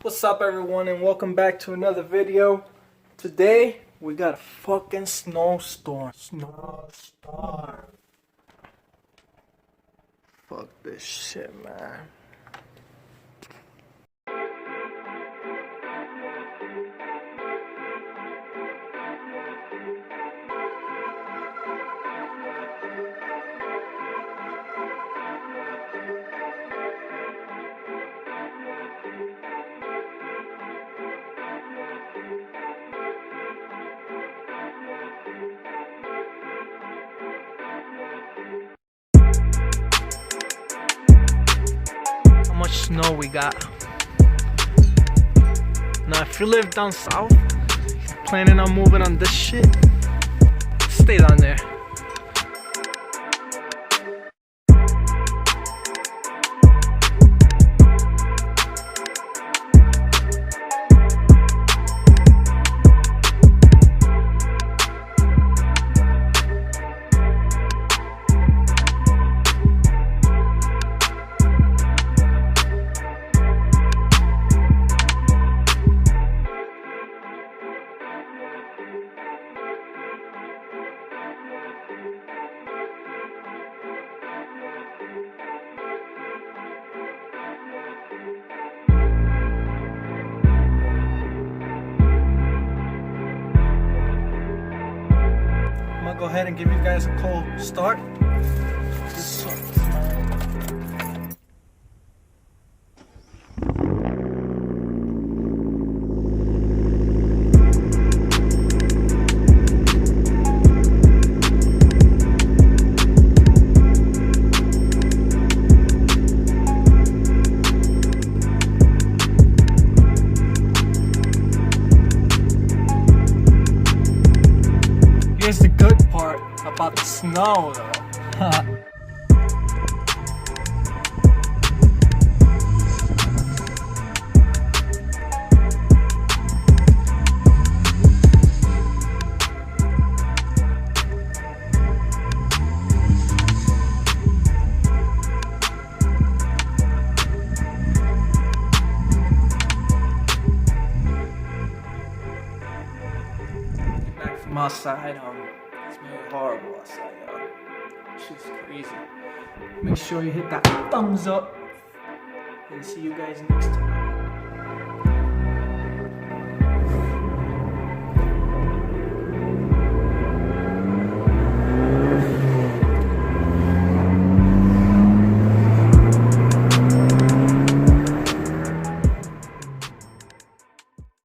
What's up everyone and welcome back to another video. Today we got a fucking snowstorm. Fuck this shit, man. How much snow we got. Now if you live down south, planning on moving on this shit, stay down there. I'm gonna go ahead and give you guys a cold start. This sucks. Here's the good part about the snow though. Back from outside, it's very horrible outside, y'all. Shit's crazy. Make sure you hit that thumbs up and see you guys next time.